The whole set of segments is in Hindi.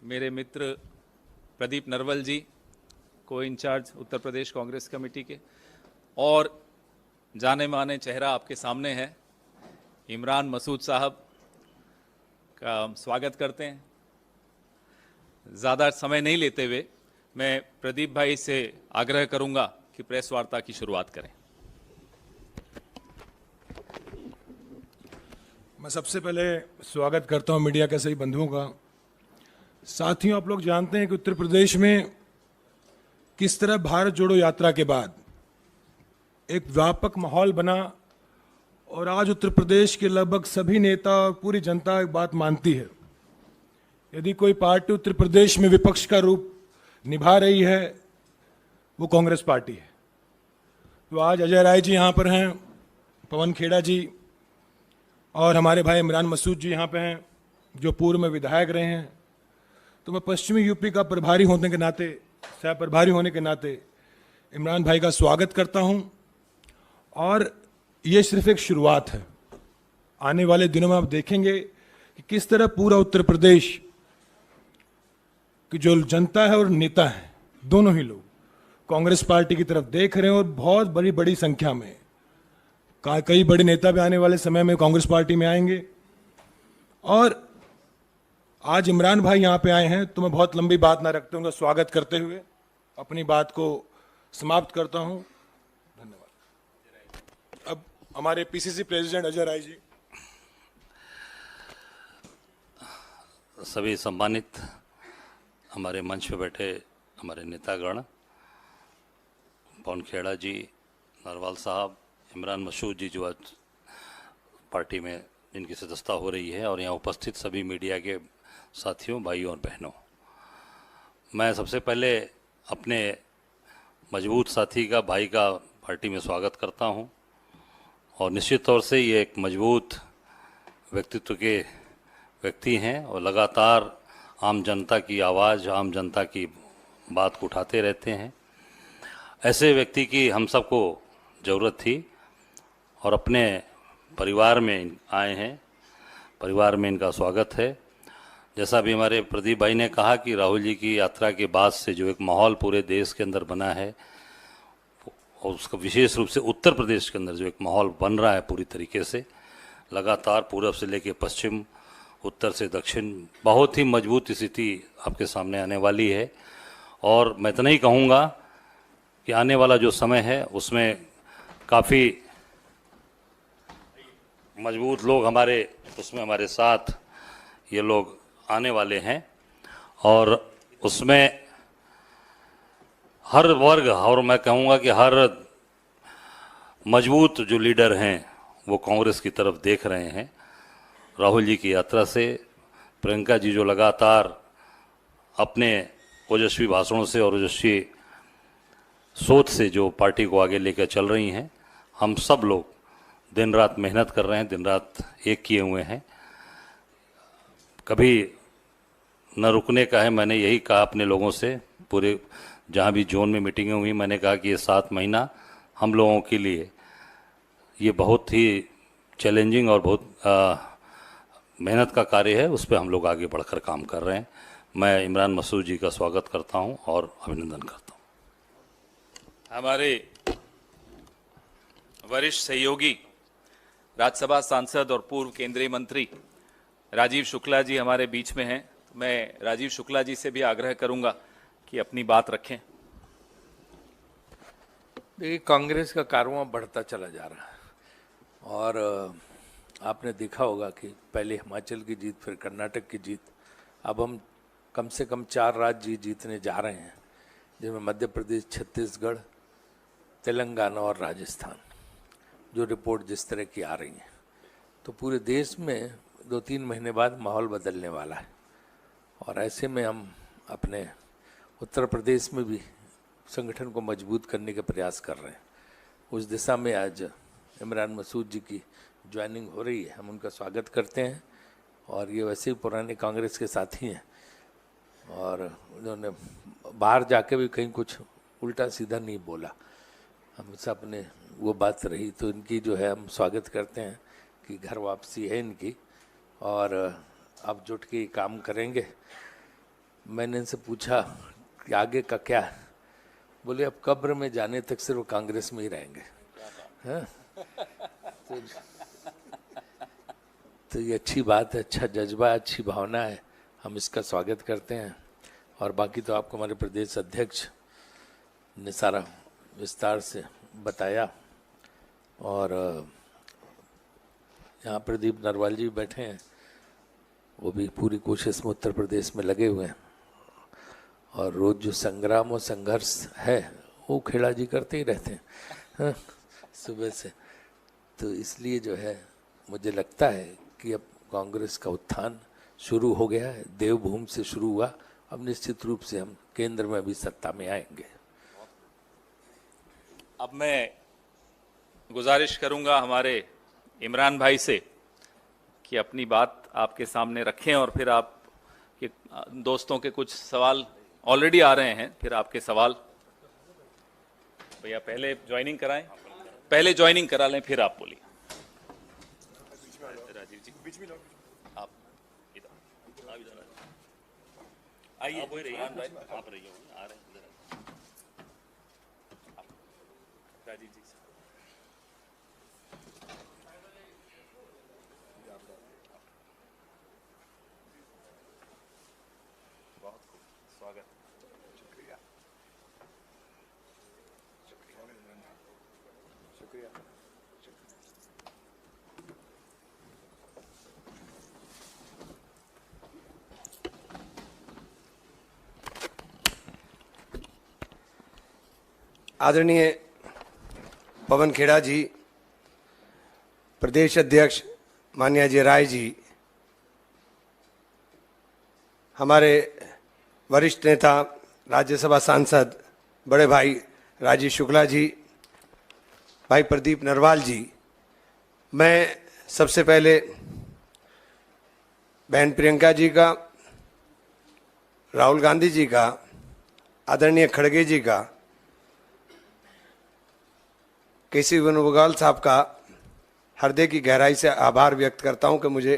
मेरे मित्र प्रदीप नरवल जी, को इंचार्ज उत्तर प्रदेश कांग्रेस कमेटी के, और जाने माने चेहरा आपके सामने है, इमरान मसूद साहब का हम स्वागत करते हैं। ज़्यादा समय नहीं लेते हुए मैं प्रदीप भाई से आग्रह करूंगा कि प्रेस वार्ता की शुरुआत करें। मैं सबसे पहले स्वागत करता हूं मीडिया के सभी बंधुओं का। साथियों, आप लोग जानते हैं कि उत्तर प्रदेश में किस तरह भारत जोड़ो यात्रा के बाद एक व्यापक माहौल बना और आज उत्तर प्रदेश के लगभग सभी नेता और पूरी जनता एक बात मानती है, यदि कोई पार्टी उत्तर प्रदेश में विपक्ष का रूप निभा रही है वो कांग्रेस पार्टी है। तो आज अजय राय जी यहाँ पर हैं, पवन खेड़ा जी और हमारे भाई इमरान मसूद जी यहाँ पे हैं जो पूर्व में विधायक रहे हैं। तो मैं पश्चिमी यूपी का प्रभारी होने के नाते, सह प्रभारी होने के नाते इमरान भाई का स्वागत करता हूँ। और ये सिर्फ एक शुरुआत है। आने वाले दिनों में आप देखेंगे कि किस तरह पूरा उत्तर प्रदेश की जो जनता है और नेता है, दोनों ही लोग कांग्रेस पार्टी की तरफ देख रहे हैं और बहुत बड़ी बड़ी संख्या में कई बड़े नेता भी आने वाले समय में कांग्रेस पार्टी में आएंगे। और आज इमरान भाई यहाँ पे आए हैं तो मैं बहुत लंबी बात ना रखते उनका स्वागत करते हुए अपनी बात को समाप्त करता हूँ। धन्यवाद। अब हमारे पीसीसी प्रेसिडेंट अजय राय जी। सभी सम्मानित हमारे मंच पे बैठे हमारे नेतागण, पवन खेड़ा जी, नरवाल साहब, इमरान मसूद जी जो आज पार्टी में जिनकी सदस्यता हो रही है, और यहाँ उपस्थित सभी मीडिया के साथियों, भाइयों और बहनों, मैं सबसे पहले अपने मजबूत साथी का, भाई का पार्टी में स्वागत करता हूँ। और निश्चित तौर से ये एक मजबूत व्यक्तित्व के व्यक्ति हैं और लगातार आम जनता की आवाज़, आम जनता की बात को उठाते रहते हैं। ऐसे व्यक्ति की हम सबको ज़रूरत थी और अपने परिवार में आए हैं, परिवार में इनका स्वागत है। जैसा भी हमारे प्रदीप भाई ने कहा कि राहुल जी की यात्रा के बाद से जो एक माहौल पूरे देश के अंदर बना है, और उसका विशेष रूप से उत्तर प्रदेश के अंदर जो एक माहौल बन रहा है पूरी तरीके से, लगातार पूर्व से लेकर पश्चिम, उत्तर से दक्षिण, बहुत ही मजबूत स्थिति आपके सामने आने वाली है। और मैं इतना ही कहूँगा कि आने वाला जो समय है उसमें काफ़ी मजबूत लोग हमारे साथ ये लोग आने वाले हैं, और उसमें हर वर्ग, और मैं कहूँगा कि हर मजबूत जो लीडर हैं वो कांग्रेस की तरफ देख रहे हैं। राहुल जी की यात्रा से, प्रियंका जी जो लगातार अपने ओजस्वी भाषणों से और ओजस्वी सोच से जो पार्टी को आगे लेकर चल रही हैं, हम सब लोग दिन रात मेहनत कर रहे हैं, दिन रात एक किए हुए हैं, कभी न रुकने का है। मैंने यही कहा अपने लोगों से, पूरे जहाँ भी जोन में मीटिंगें हुई, मैंने कहा कि ये 7 महीना हम लोगों के लिए ये बहुत ही चैलेंजिंग और बहुत मेहनत का कार्य है, उस पर हम लोग आगे बढ़कर काम कर रहे हैं। मैं इमरान मसूद जी का स्वागत करता हूं और अभिनंदन करता हूं। हमारे वरिष्ठ सहयोगी, राज्यसभा सांसद और पूर्व केंद्रीय मंत्री राजीव शुक्ला जी हमारे बीच में हैं। मैं राजीव शुक्ला जी से भी आग्रह करूंगा कि अपनी बात रखें। देखिए, कांग्रेस का कारवां बढ़ता चला जा रहा है और आपने देखा होगा कि पहले हिमाचल की जीत, फिर कर्नाटक की जीत, अब हम कम से कम 4 राज्य जीतने जा रहे हैं, जिनमें मध्य प्रदेश, छत्तीसगढ़, तेलंगाना और राजस्थान, जो रिपोर्ट जिस तरह की आ रही है। तो पूरे देश में 2-3 महीने बाद माहौल बदलने वाला है, और ऐसे में हम अपने उत्तर प्रदेश में भी संगठन को मजबूत करने के प्रयास कर रहे हैं। उस दिशा में आज इमरान मसूद जी की ज्वाइनिंग हो रही है, हम उनका स्वागत करते हैं। और ये वैसे ही पुराने कांग्रेस के साथी हैं और उन्होंने बाहर जाके भी कहीं कुछ उल्टा सीधा नहीं बोला, हम सब ने वो बात रही। तो इनकी जो है हम स्वागत करते हैं कि घर वापसी है इनकी, और अब जुट के काम करेंगे। मैंने इनसे पूछा कि आगे का क्या है, बोले अब कब्र में जाने तक सिर्फ कांग्रेस में ही रहेंगे। हाँ? तो ये अच्छी बात है, अच्छा जज्बा, अच्छी भावना है, हम इसका स्वागत करते हैं। और बाकी तो आपको हमारे प्रदेश अध्यक्ष ने सारा विस्तार से बताया। और यहाँ प्रदीप नरवाल जी बैठे हैं, वो भी पूरी कोशिश में उत्तर प्रदेश में लगे हुए हैं। और रोज जो संग्राम और संघर्ष है वो खेड़ा जी करते ही रहते हैं, हाँ, सुबह से। तो इसलिए जो है मुझे लगता है कि अब कांग्रेस का उत्थान शुरू हो गया है, देवभूमि से शुरू हुआ, अब निश्चित रूप से हम केंद्र में भी सत्ता में आएंगे। अब मैं गुजारिश करूंगा हमारे इमरान भाई से कि अपनी बात आपके सामने रखें और फिर आप के दोस्तों के कुछ सवाल ऑलरेडी आ रहे हैं, फिर आपके सवाल। भैया पहले ज्वाइनिंग कराएं, पहले ज्वाइनिंग करा लें, फिर आप बोलिए। राजीव जी आप इधर आप इधर आइए, आप रहिए, आप रहिए, आ रहे हैं इधर। राजीव जी बहुत खूब, स्वागत। शुक्रिया, शुक्रिया। आदरणीय पवन खेड़ा जी, प्रदेश अध्यक्ष माननीय अजय राय जी, हमारे वरिष्ठ नेता राज्यसभा सांसद बड़े भाई राजीव शुक्ला जी, भाई प्रदीप नरवाल जी, मैं सबसे पहले बहन प्रियंका जी का, राहुल गांधी जी का, आदरणीय खड़गे जी का, केसी वेणुगोपाल साहब का हृदय की गहराई से आभार व्यक्त करता हूं कि मुझे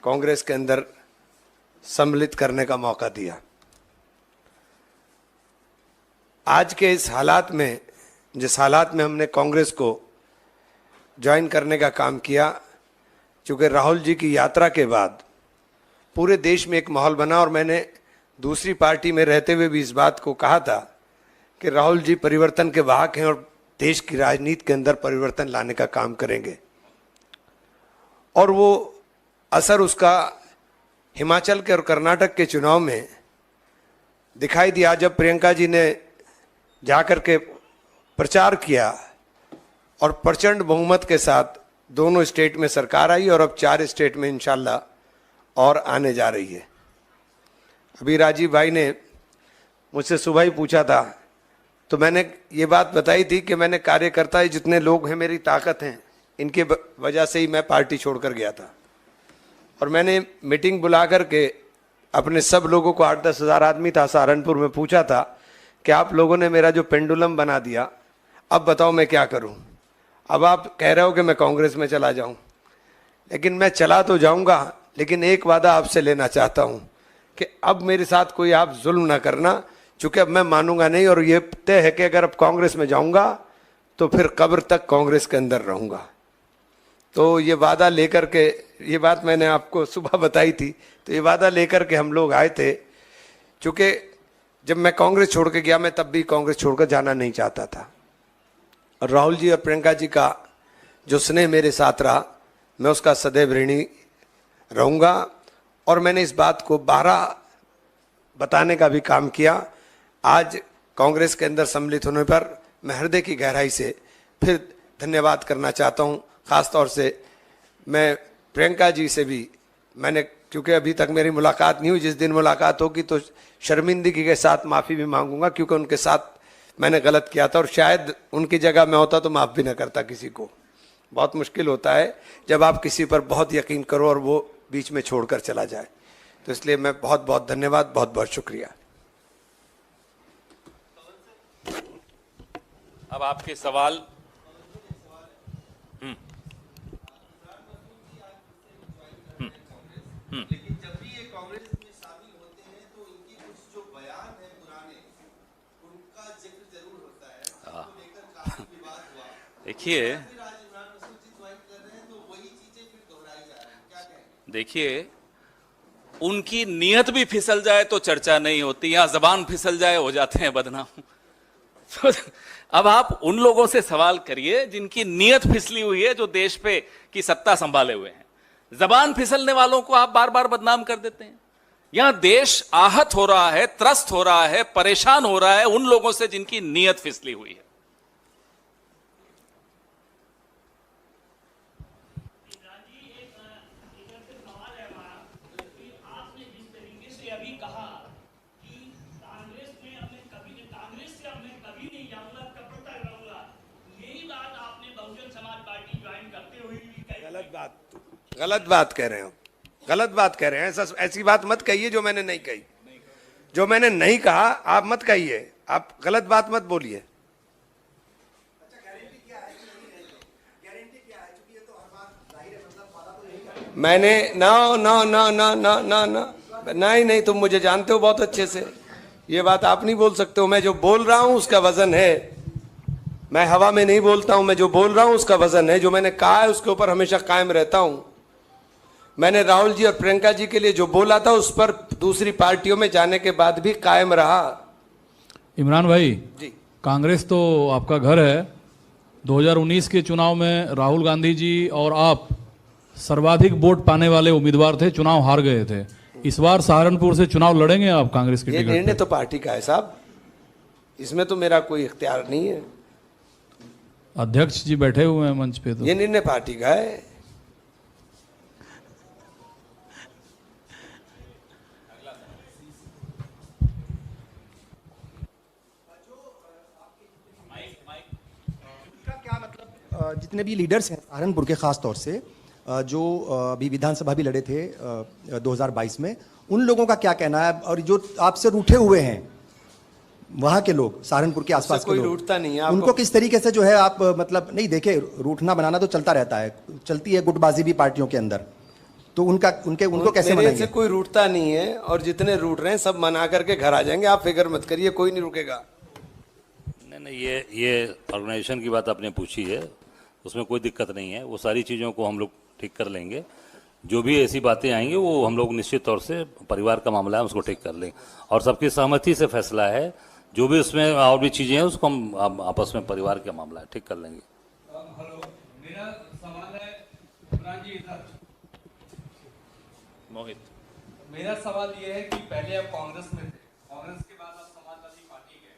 कांग्रेस के अंदर सम्मिलित करने का मौका दिया। आज के इस हालात में, जिस हालात में हमने कांग्रेस को ज्वाइन करने का काम किया, चूँकि राहुल जी की यात्रा के बाद पूरे देश में एक माहौल बना, और मैंने दूसरी पार्टी में रहते हुए भी इस बात को कहा था कि राहुल जी परिवर्तन के वाहक हैं और देश की राजनीति के अंदर परिवर्तन लाने का काम करेंगे। और वो असर उसका हिमाचल के और कर्नाटक के चुनाव में दिखाई दिया, जब प्रियंका जी ने जाकर के प्रचार किया और प्रचंड बहुमत के साथ दोनों स्टेट में सरकार आई, और अब 4 स्टेट में इंशाल्लाह और आने जा रही है। अभी राजीव भाई ने मुझसे सुबह ही पूछा था, तो मैंने ये बात बताई थी कि मैंने कार्यकर्ता ही जितने लोग हैं, मेरी ताकत हैं, इनके वजह से ही मैं पार्टी छोड़कर गया था। और मैंने मीटिंग बुला करके अपने सब लोगों को, 8-10 हज़ार आदमी था सहारनपुर में, पूछा था कि आप लोगों ने मेरा जो पेंडुलम बना दिया, अब बताओ मैं क्या करूं। अब आप कह रहे हो कि मैं कांग्रेस में चला जाऊं, लेकिन मैं चला तो जाऊंगा, लेकिन एक वादा आपसे लेना चाहता हूं कि अब मेरे साथ कोई आप जुल्म ना करना, चूँकि अब मैं मानूंगा नहीं। और ये तय है कि अगर अब कांग्रेस में जाऊंगा तो फिर कब्र तक कांग्रेस के अंदर रहूंगा। तो ये वादा लेकर के, ये बात मैंने आपको सुबह बताई थी, तो ये वादा लेकर के हम लोग आए थे। चूँकि जब मैं कांग्रेस छोड़ के गया, मैं तब भी कांग्रेस छोड़कर जाना नहीं चाहता था। और राहुल जी और प्रियंका जी का जो स्नेह मेरे साथ रहा, मैं उसका सदैव ऋणी रहूँगा। और मैंने इस बात को 12 बताने का भी काम किया। आज कांग्रेस के अंदर सम्मिलित होने पर मैं हृदय की गहराई से फिर धन्यवाद करना चाहता हूं। ख़ास तौर से मैं प्रियंका जी से भी, मैंने, क्योंकि अभी तक मेरी मुलाकात नहीं हुई, जिस दिन मुलाकात होगी तो शर्मिंदगी के साथ माफ़ी भी मांगूंगा, क्योंकि उनके साथ मैंने गलत किया था, और शायद उनकी जगह मैं होता तो माफ़ भी न करता किसी को। बहुत मुश्किल होता है जब आप किसी पर बहुत यकीन करो और वो बीच में छोड़कर चला जाए। तो इसलिए मैं बहुत बहुत धन्यवाद, बहुत बहुत शुक्रिया। अब आपके सवाल। लेकिन जब भी ये कांग्रेस में शामिल होते हैं तो इनकी देखिए उनकी नीयत भी फिसल जाए तो चर्चा नहीं होती, यहां जबान फिसल जाए हो जाते हैं बदनाम। तो अब आप उन लोगों से सवाल करिए जिनकी नीयत फिसली हुई है, जो देश पे की सत्ता संभाले हुए हैं। जबान फिसलने वालों को आप बार बार बदनाम कर देते हैं। यहां देश आहत हो रहा है, त्रस्त हो रहा है, परेशान हो रहा है उन लोगों से जिनकी नीयत फिसली हुई है। गलत बात कह रहे हो, गलत बात कह रहे हैं। ऐसा ऐसी बात मत कहिए जो मैंने नहीं कही। जो मैंने नहीं कहा आप मत कहिए, आप गलत बात मत बोलिए। मैंने ना ना ना ना ना ना ना नहीं नहीं, तुम मुझे जानते हो बहुत अच्छे से, ये बात आप नहीं बोल सकते हो। मैं जो बोल रहा हूं उसका वजन है, मैं हवा में नहीं बोलता हूं। मैं जो बोल रहा हूं उसका वजन है, जो मैंने कहा है उसके ऊपर हमेशा कायम रहता हूं। मैंने राहुल जी और प्रियंका जी के लिए जो बोला था उस पर दूसरी पार्टियों में जाने के बाद भी कायम रहा। इमरान भाई जी, कांग्रेस तो आपका घर है। 2019 के चुनाव में राहुल गांधी जी और आप सर्वाधिक वोट पाने वाले उम्मीदवार थे, चुनाव हार गए थे। इस बार सहारनपुर से चुनाव लड़ेंगे आप कांग्रेस की ये टिकट निर्णय पे? तो पार्टी का है साहब, इसमें तो मेरा कोई इख्तियार नहीं है। अध्यक्ष जी बैठे हुए हैं मंच पे, तो ये निर्णय पार्टी का है। जितने भी लीडर्स हैं सहारनपुर के खास तौर से जो अभी विधानसभा भी लड़े थे 2022 में, उन लोगों का क्या कहना है? और जो आपसे रूठे हुए हैं वहाँ के लोग, सहारनपुर के आसपास के कोई लोग, रूठता नहीं है आपको। उनको किस तरीके से जो है आप मतलब नहीं देखे, रूठना बनाना तो चलता रहता है, चलती है गुटबाजी भी पार्टियों के अंदर, तो उनको कैसे मेरे से मनाएंगे? कोई रूठता नहीं है, और जितने रूठ रहे हैं सब मना करके घर आ जाएंगे, आप फिक्र मत करिए, कोई नहीं रुकेगा। नहीं, ये ऑर्गेनाइजेशन की बात आपने पूछी है, उसमें कोई दिक्कत नहीं है। वो सारी चीज़ों को हम लोग ठीक कर लेंगे। जो भी ऐसी बातें आएंगी वो हम लोग निश्चित तौर से, परिवार का मामला है, उसको ठीक कर लेंगे और सबकी सहमति से फैसला है। जो भी उसमें और भी चीज़ें हैं उसको हम आपस में, परिवार का मामला है, ठीक कर लेंगे। हेलो, मेरा सवाल है इमरान जी इधर। मोहित, मेरा सवाल ये है कि पहले आप कांग्रेस में थे, कांग्रेस के बाद आप समाजवादी पार्टी गए,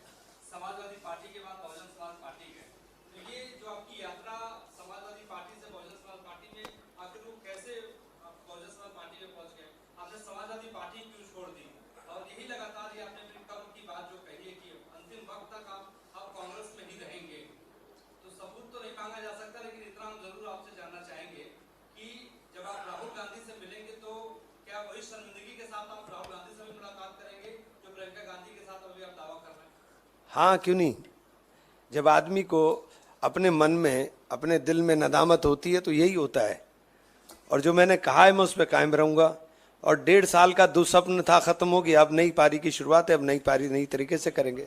समाजवादी पार्टी के बाद बहुजन समाज पार्टी गए। तो ये जो आपकी यात्रा समाजवादी पार्टी से बहुजन समाज पार्टी में, आखिर वो कैसे आप बहुजन समाज पार्टी में पहुंच गए? आपने समाजवादी पार्टी क्यों छोड़ दी? और यही लगातार ये आपने प्रियंका की बात जो कही है कि अंतिम वक्त तक आप कांग्रेस में ही रहेंगे, तो सबूत तो नहीं मांगा जा सकता, लेकिन इतना हम जरूर आपसे जानना चाहेंगे कि जब आप राहुल गांधी से मिलेंगे तो क्या वही शर्मिंदगी के साथ आप राहुल गांधी से भी मुलाकात करेंगे जो प्रियंका गांधी के साथ अभी आप दावा कर रहे हैं? हाँ, क्यों नहीं। जब आदमी को अपने मन में, अपने दिल में नदामत होती है तो यही होता है, और जो मैंने कहा है मैं उस पर कायम रहूंगा। और 1.5 साल का दुस्वप्न था, खत्म हो गया। अब नई पारी की शुरुआत है, अब नई पारी नई तरीके से करेंगे।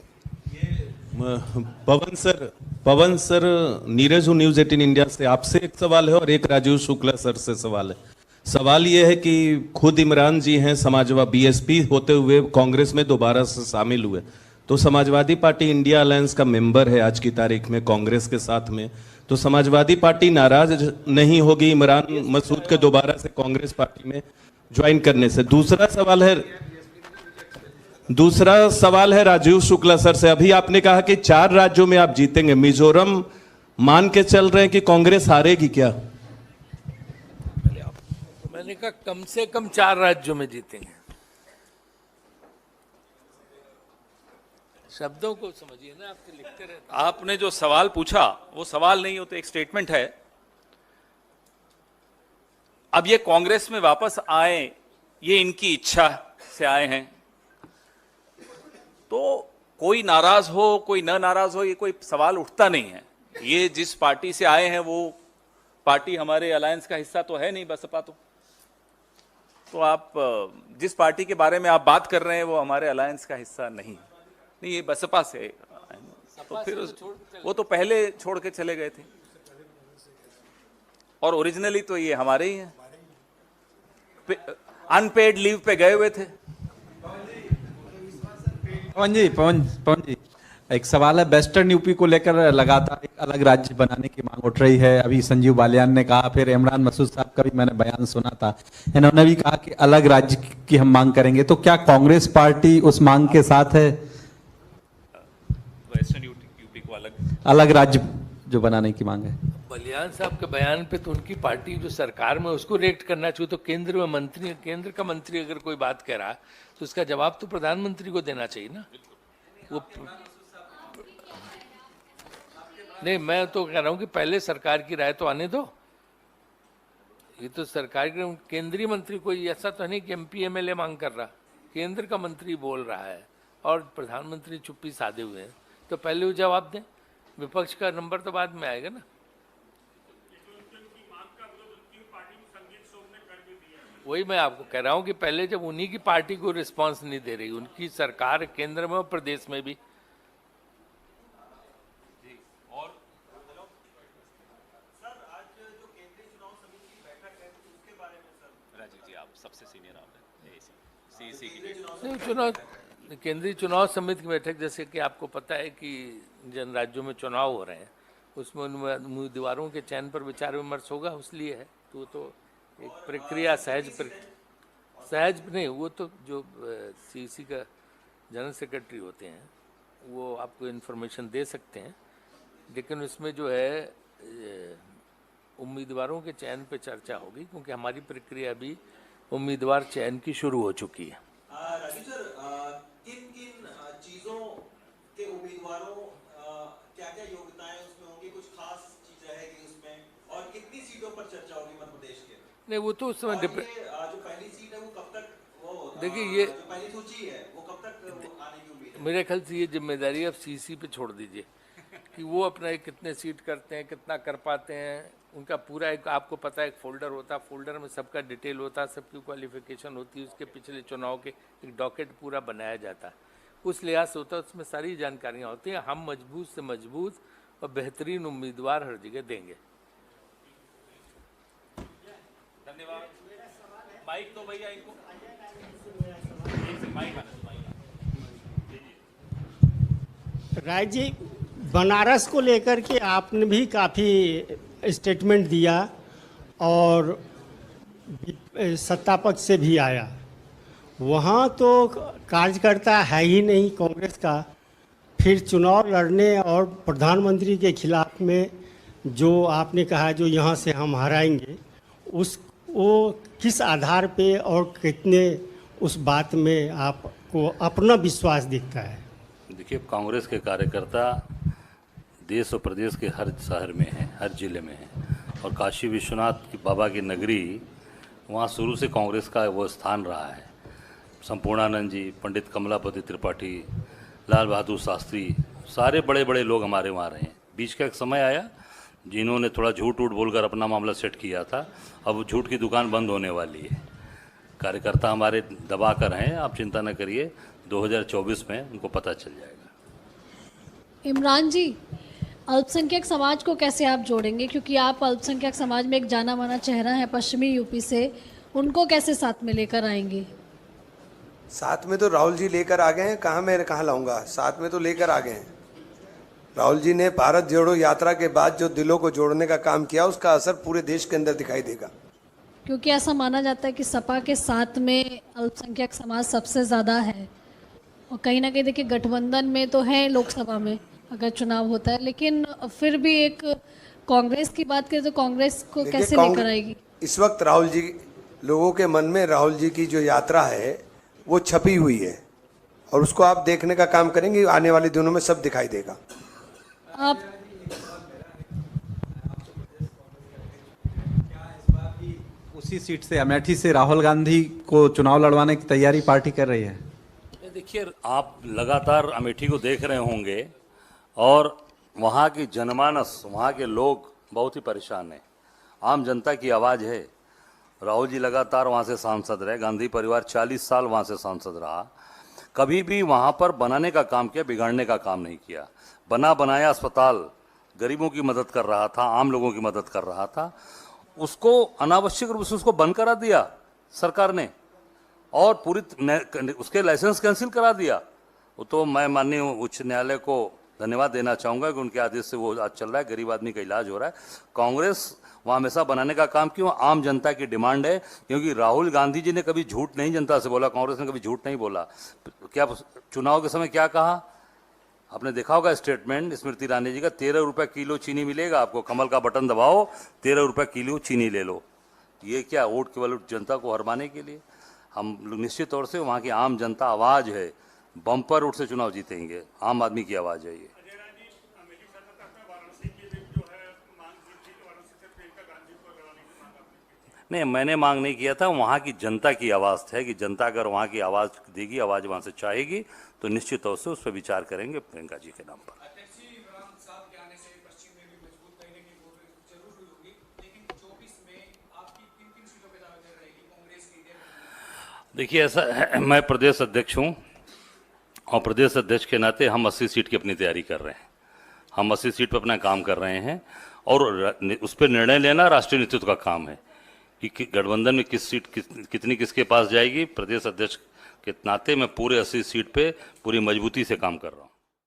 पवन सर, नीरज हूँ न्यूज 18 इंडिया से। आपसे एक सवाल है और एक राजीव शुक्ला सर से सवाल है। सवाल ये है कि खुद इमरान जी हैं समाजवादी बीएसपी होते हुए कांग्रेस में दोबारा से शामिल हुए, तो समाजवादी पार्टी इंडिया अलायंस का मेंबर है आज की तारीख में कांग्रेस के साथ में, तो समाजवादी पार्टी नाराज नहीं होगी इमरान मसूद के दोबारा से कांग्रेस पार्टी में ज्वाइन करने से? दूसरा सवाल है राजीव शुक्ला सर से। अभी आपने कहा कि 4 राज्यों में आप जीतेंगे, मिजोरम मान के चल रहे हैं कि कांग्रेस हारेगी क्या? मैंने कहा कम से कम 4 राज्यों में जीतेंगे। शब्दों को समझिए ना, आपके लिखते रहते हैं। आपने जो सवाल पूछा वो सवाल नहीं होते, एक स्टेटमेंट है। अब ये कांग्रेस में वापस आए, ये इनकी इच्छा से आए हैं, तो कोई नाराज हो कोई न नाराज हो ये कोई सवाल उठता नहीं है। ये जिस पार्टी से आए हैं वो पार्टी हमारे अलायंस का हिस्सा तो है नहीं, बसपा। तो आप जिस पार्टी के बारे में आप बात कर रहे हैं वो हमारे अलायंस का हिस्सा नहीं, ये बसपा से। तो फिर वो तो पहले छोड़ के चले गए थे। और ओरिजिनली तो ये हमारे ही हैं, अनपेड लीव पे गए हुए थे। पवन जी, एक सवाल है, वेस्टर्न यूपी को लेकर लगातार एक अलग राज्य बनाने की मांग उठ रही है। अभी संजीव बालियान ने कहा, फिर इमरान मसूद साहब का भी मैंने बयान सुना था, इन्होंने भी कहा कि अलग राज्य की हम मांग करेंगे। तो क्या कांग्रेस पार्टी उस मांग के साथ है? वेस्टर्न यूपी को अलग राज्य जो बनाने की मांग है। बलियान साहब के बयान पे तो उनकी पार्टी जो सरकार में उसको रिएक्ट करना चाहिए। तो केंद्र का मंत्री अगर कोई बात कह रहा तो उसका जवाब तो प्रधानमंत्री को देना चाहिए ना। वो नहीं, मैं तो कह रहा हूँ कि पहले सरकार की राय तो आने दो। ये तो सरकार के केंद्रीय मंत्री कोई ऐसा तो नहीं कि MP MLA मांग कर रहा, केंद्र का मंत्री बोल रहा है और प्रधानमंत्री चुप्पी साधे हुए हैं। तो पहले वो जवाब दें, विपक्ष का नंबर तो बाद में आएगा ना। वही मैं आपको कह रहा हूँ कि पहले जब उन्हीं की पार्टी को रिस्पांस नहीं दे रही, उनकी सरकार केंद्र में और प्रदेश में भी। केंद्रीय चुनाव समिति की बैठक, जैसे कि आपको पता है कि जिन राज्यों में चुनाव हो रहे हैं उसमें उम्मीदवारों के चयन पर विचार विमर्श होगा, इसलिए है। तो एक प्रक्रिया सहज नहीं, वो तो जो CEC का जनरल सेक्रेटरी होते हैं वो आपको इन्फॉर्मेशन दे सकते हैं, लेकिन उसमें जो है उम्मीदवारों के चयन पे चर्चा होगी, क्योंकि हमारी प्रक्रिया भी उम्मीदवार चयन की शुरू हो चुकी है। राजू सर, किन किन चीजों के उम्मीदवारों क्या क्या योग्यताएं उसमें होंगी, कुछ खास चीज रहेगी उसमें, और कितनी सीटों पर चर्चा होगी मध्य प्रदेश के? नहीं, वो तो उस समय जो पहली सीट है वो कब तक, वो देखिए ये जो पहली सूची है वो कब तक आने की उम्मीद है? मेरे ख्याल से ये जिम्मेदारी अब CEC पे छोड़ दीजिए कि वो अपना कितने सीट करते हैं, कितना कर पाते हैं। उनका पूरा एक, आपको पता है, एक फोल्डर होता है, फोल्डर में सबका डिटेल होता है, सबकी क्वालिफिकेशन होती है, उसके पिछले चुनाव के एक डॉकेट पूरा बनाया जाता है, उस लिहाज से होता है, उसमें सारी जानकारियाँ होती हैं। हम मजबूत से मजबूत और बेहतरीन उम्मीदवार हर जगह देंगे। धन्यवाद। माइक तो भैया इनको राय जी, बनारस को लेकर के आपने भी काफ़ी स्टेटमेंट दिया और सत्ता पक्ष से भी आया। वहाँ तो कार्यकर्ता है ही नहीं कांग्रेस का, फिर चुनाव लड़ने और प्रधानमंत्री के खिलाफ में जो आपने कहा जो यहाँ से हम हराएंगे, वो किस आधार पे और कितने उस बात में आपको अपना विश्वास दिखता है? देखिए, कांग्रेस के कार्यकर्ता देश और प्रदेश के हर शहर में हैं, हर जिले में हैं, और काशी विश्वनाथ की बाबा की नगरी, वहाँ शुरू से कांग्रेस का वो स्थान रहा है। संपूर्णानंद जी, पंडित कमलापति त्रिपाठी, लाल बहादुर शास्त्री, सारे बड़े बड़े लोग हमारे वहाँ रहे हैं। बीच का एक समय आया जिन्होंने थोड़ा झूठ बोलकर अपना मामला सेट किया था, अब वो झूठ की दुकान बंद होने वाली है। कार्यकर्ता हमारे दबा कर हैं, आप चिंता न करिए, 2024 में उनको पता चल जाएगा। इमरान जी, अल्पसंख्यक समाज को कैसे आप जोड़ेंगे, क्योंकि आप अल्पसंख्यक समाज में एक जाना माना चेहरा है पश्चिमी यूपी से, उनको कैसे साथ में लेकर आएंगे? साथ में तो राहुल जी लेकर आ गए हैं, कहाँ लाऊंगा, साथ में तो लेकर आ गए हैं। राहुल जी ने भारत जोड़ो यात्रा के बाद जो दिलों को जोड़ने का काम किया, उसका असर पूरे देश के अंदर दिखाई देगा। क्योंकि ऐसा माना जाता है कि सपा के साथ में अल्पसंख्यक समाज सबसे ज़्यादा है, और कहीं ना कहीं देखिए गठबंधन में तो है लोकसभा में अगर चुनाव होता है, लेकिन फिर भी एक कांग्रेस की बात करें तो कांग्रेस को कैसे लेकर आएगी? इस वक्त राहुल जी, लोगों के मन में राहुल जी की जो यात्रा है वो छपी हुई है, और उसको आप देखने का काम करेंगे, आने वाले दिनों में सब दिखाई देगा। आप उसी सीट से, अमेठी से राहुल गांधी को चुनाव लड़वाने की तैयारी पार्टी कर रही है? देखिए, आप लगातार अमेठी को देख रहे होंगे, और वहाँ की जनमानस, वहाँ के लोग बहुत ही परेशान हैं। आम जनता की आवाज़ है। राहुल जी लगातार वहाँ से सांसद रहे, गांधी परिवार 40 साल वहाँ से सांसद रहा, कभी भी वहाँ पर बनाने का काम किया, बिगाड़ने का काम नहीं किया। बना बनाया अस्पताल गरीबों की मदद कर रहा था, आम लोगों की मदद कर रहा था। उसको अनावश्यक रूप से उसको बंद करा दिया सरकार ने और पूरी उसके लाइसेंस कैंसिल करा दिया। तो मैं माननीय उच्च न्यायालय को धन्यवाद देना चाहूँगा कि उनके आदेश से वो आज चल रहा है, गरीब आदमी का इलाज हो रहा है। कांग्रेस वहाँ हमेशा बनाने का काम क्यों, आम जनता की डिमांड है, क्योंकि राहुल गांधी जी ने कभी झूठ नहीं जनता से बोला, कांग्रेस ने कभी झूठ नहीं बोला। क्या चुनाव के समय क्या कहा आपने देखा होगा स्टेटमेंट स्मृति ईरानी जी का, 13 रुपये किलो चीनी मिलेगा आपको, कमल का बटन दबाओ 13 रुपये किलो चीनी ले लो। ये क्या वोट केवल जनता को हरवाने के लिए? हम निश्चित तौर से वहाँ की आम जनता आवाज़ है, बम्पर वोट से चुनाव जीतेंगे, आम आदमी की आवाज़ है ये। नहीं, मैंने मांग नहीं किया था, वहाँ की जनता की आवाज़ है कि जनता अगर वहाँ की आवाज़ देगी, आवाज़ वहाँ से चाहेगी तो निश्चित तौर से उस पर विचार करेंगे प्रियंका जी के नाम पर। अध्यक्ष जी, इमरान साहब के आने से पश्चिम में भी मजबूत कहीं की वोट जरूर हुई होगी, लेकिन 24 में आपकी किन सीटों पे दावेदार रहेगी कांग्रेस की? देखिए ऐसा है, मैं प्रदेश अध्यक्ष हूँ और प्रदेश अध्यक्ष के नाते हम 80 सीट की अपनी तैयारी कर रहे हैं। हम 80 सीट पर अपना काम कर रहे हैं और उस पर निर्णय लेना राष्ट्रीय नेतृत्व का काम है कि गठबंधन में किस सीट कितनी किसके पास जाएगी। प्रदेश अध्यक्ष के नाते मैं पूरे 80 सीट पे पूरी मजबूती से काम कर रहा हूँ।